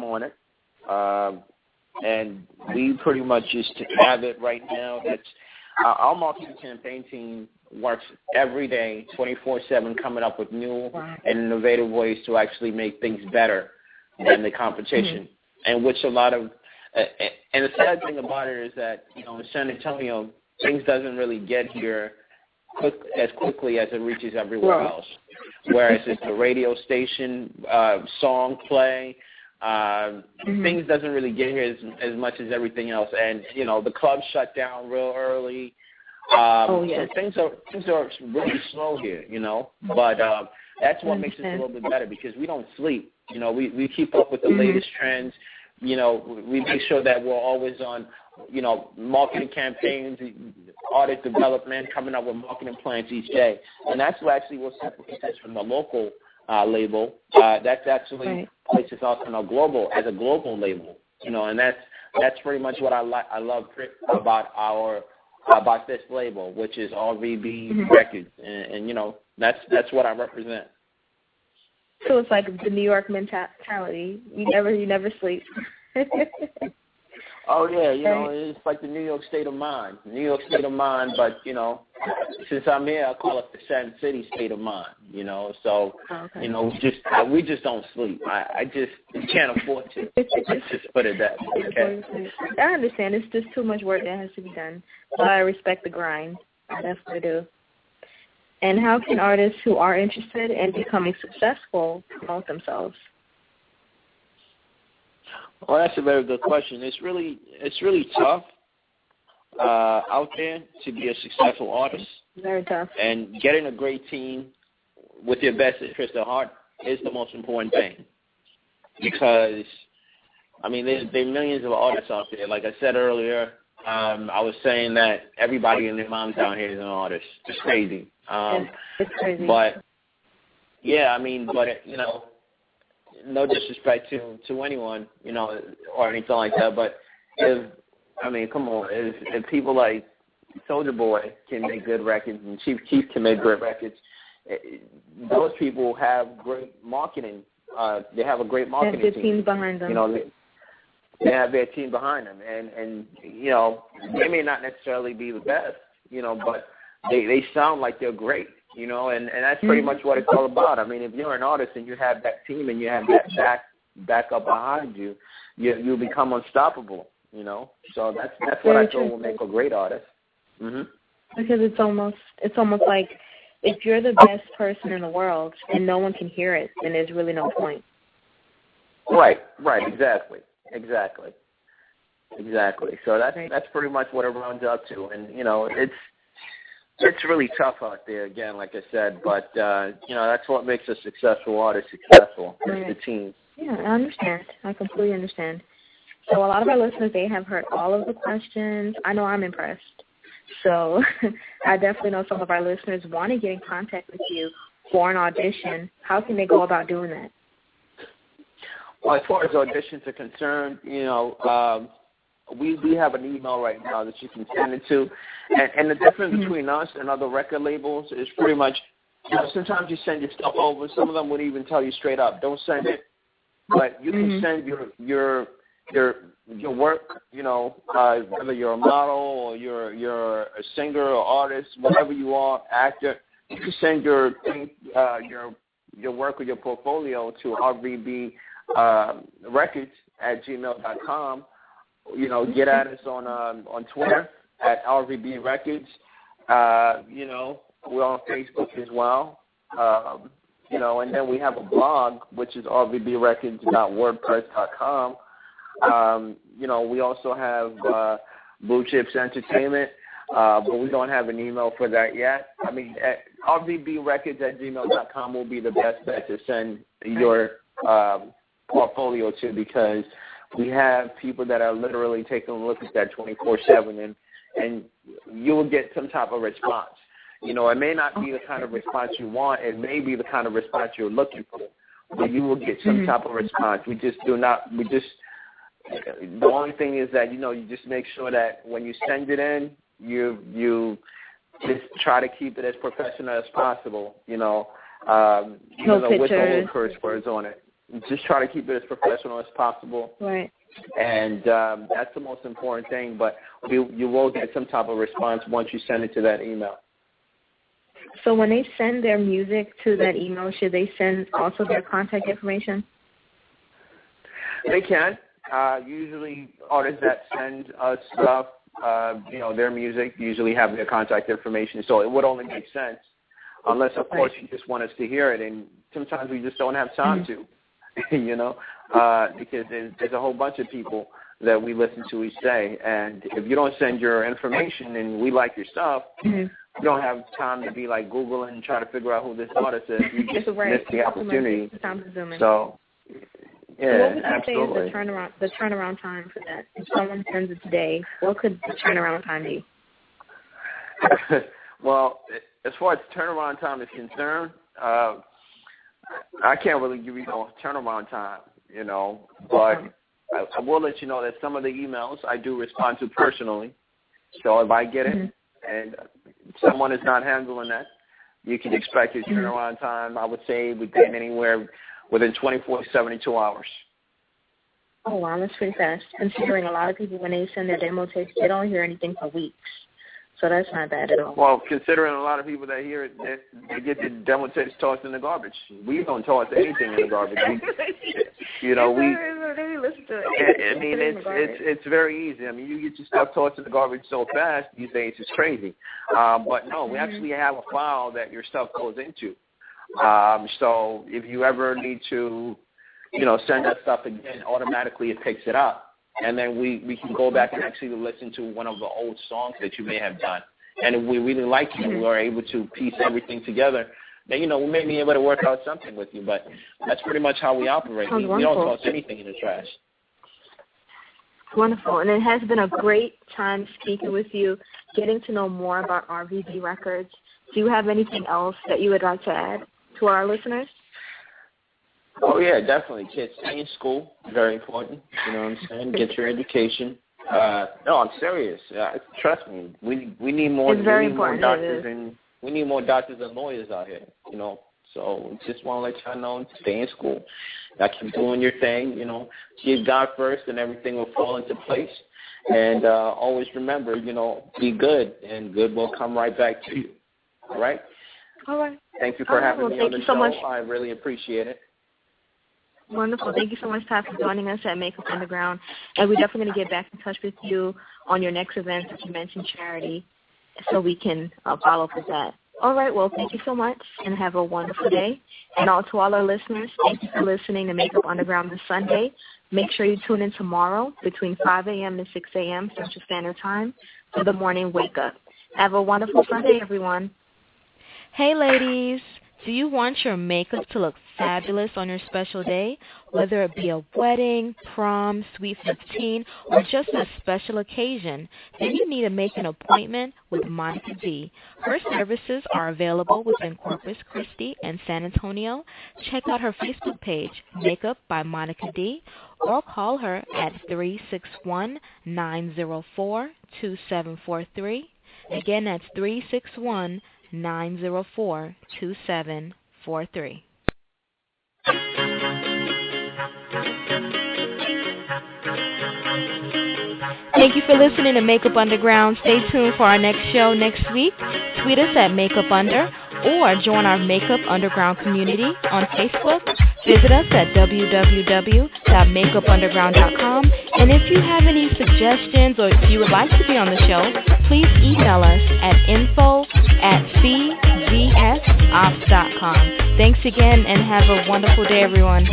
on it. And we pretty much just have it right now. That's our marketing campaign team works every day, 24/7, coming up with new and innovative ways to actually make things better than the competition. And which a lot of and the sad thing about it is that, you know, in San Antonio, things doesn't really get here as quickly as it reaches everywhere else. Whereas it's the radio station, song play, things doesn't really get here as much as everything else. And, you know, the clubs shut down real early. So things are really slow here, you know. But that's what makes us a little bit better, because we don't sleep. You know, we keep up with the latest trends. You know, we make sure that we're always on, you know, marketing campaigns, audit development, coming up with marketing plans each day. And that's actually what separates us from the local label. That's actually places us on a global, as a global label. You know, and that's pretty much what I love about this label, which is RVB Records. And you know, that's what I represent. So it's like the New York mentality. You never sleep. Oh, yeah, you know, it's like the New York state of mind. New York state of mind, but, you know, since I'm here, I call it the Sun City state of mind, you know. So, you know, we just don't sleep. I just can't afford to. Let's just put it that way, okay? I understand. It's just too much work that has to be done. But I respect the grind. I definitely do. And how can artists who are interested in becoming successful promote themselves? Well, that's a very good question. It's really tough out there to be a successful artist. Very tough. And getting a great team with your best interest at heart is the most important thing. Because, I mean, there are millions of artists out there. Like I said earlier, I was saying that everybody and their moms down here is an artist. It's crazy. It's crazy. But, yeah, I mean, you know, no disrespect to anyone, you know, or anything like that, but come on, if people like Soulja Boy can make good records and Chief Keef can make good records, those people have great marketing. They have a great marketing team. Teams behind them. You know, they have their team behind them, and you know, they may not necessarily be the best, you know, but they sound like they're great. You know, and that's pretty much what it's all about. I mean, if you're an artist and you have that team and you have that backup behind you, you'll become unstoppable. You know, so that's what I thought will make a great artist. Because it's almost like if you're the best person in the world and no one can hear it, then there's really no point. Right, exactly. So that's pretty much what it runs up to, and you know, it's really tough out there, again, like I said, but, you know, that's what makes a successful artist successful, is the team. Yeah, I understand. I completely understand. So a lot of our listeners, they have heard all of the questions. I know I'm impressed. So I definitely know some of our listeners want to get in contact with you for an audition. How can they go about doing that? Well, as far as auditions are concerned, you know, we have an email right now that you can send it to. And the difference between us and other record labels is pretty much, you know, sometimes you send your stuff over. Some of them would even tell you straight up, don't send it. But you can send your work, you know, whether you're a model or you're a singer or artist, whatever you are, actor. You can send your work or your portfolio to RVB Records at gmail.com. You know, get at us on Twitter at RVB Records. You know, we're on Facebook as well. You know, and then we have a blog, which is rvbrecords.wordpress.com. You know, we also have Blue Chips Entertainment, but we don't have an email for that yet. I mean, rvbrecords at gmail.com will be the best bet to send your portfolio to, because we have people that are literally taking a look at that 24/7, and you will get some type of response. You know, it may not be the kind of response you want. It may be the kind of response you're looking for, but you will get some type of response. The only thing is that, you know, you just make sure that when you send it in, you just try to keep it as professional as possible, you know, No with the pictures. curse words on it. just try to keep it as professional as possible. Right. And that's the most important thing. But you will get some type of response once you send it to that email. So when they send their music to that email, should they send also their contact information? They can. Usually artists that send us stuff, their music usually have their contact information. So it would only make sense unless, of course, you just want us to hear it. And sometimes we just don't have time to, because there's a whole bunch of people that we listen to each day. And if you don't send your information and we like your stuff, you don't have time to be like Googling and try to figure out who this artist is. You just miss the opportunity. So, yeah, what would you absolutely. say is the turnaround time for that? If someone sends it today, what could the turnaround time be? Well, as far as turnaround time is concerned, I can't really give you no turnaround time, but I will let you know that some of the emails I do respond to personally. So if I get it and someone is not handling that, you can expect your turnaround time, I would say, within anywhere within 24 to 72 hours. Oh, wow, that's pretty fast. Considering a lot of people, when they send their demo tapes, they don't hear anything for weeks. So that's not bad at all. Well, considering a lot of people that hear it, they get the demo tapes tossed in the garbage. We don't toss anything in the garbage. We listen to it. I mean, it's very easy. I mean, you get your stuff tossed in the garbage so fast these days, it's crazy. But no, we actually have a file that your stuff goes into. So if you ever need to, send that stuff again, automatically it picks it up. And then we can go back and actually listen to one of the old songs that you may have done. And if we really like you and we are able to piece everything together, then, we may be able to work out something with you. But that's pretty much how we operate. We don't toss anything in the trash. Wonderful. And it has been a great time speaking with you, getting to know more about RVB Records. Do you have anything else that you would like to add to our listeners? Oh, yeah, definitely. Kids, stay in school. Very important. You know what I'm saying? Get your education. No, I'm serious. Trust me. We need more. It's very important. We need more doctors and lawyers out here. So just want to let y'all know, stay in school. Keep doing your thing. Keep God first, and everything will fall into place. And always remember, be good, and good will come right back to you. All right. All right. Thank you for having me on the show. So much. I really appreciate it. Wonderful. Thank you so much, Todd, for joining us at Makeup Underground. And we're definitely going to get back in touch with you on your next event that you mentioned, charity, so we can follow up with that. All right. Well, thank you so much, and have a wonderful day. And to all our listeners, thank you for listening to Makeup Underground this Sunday. Make sure you tune in tomorrow between 5 a.m. and 6 a.m. Central Standard Time for the morning wake up. Have a wonderful Sunday, everyone. Hey, ladies. Do you want your makeup to look fabulous on your special day, whether it be a wedding, prom, sweet 15, or just a special occasion? Then you need to make an appointment with Monica D. Her services are available within Corpus Christi and San Antonio. Check out her Facebook page, Makeup by Monica D, or call her at 361-904-2743. Again, that's 361-904-2743. Thank you for listening to Makeup Underground. Stay tuned for our next show next week. Tweet us at Makeup Under or join our Makeup Underground community on Facebook. Visit us at www.makeupunderground.com. And if you have any suggestions or if you would like to be on the show, please email us at info@cgsops.com. Thanks again and have a wonderful day, everyone.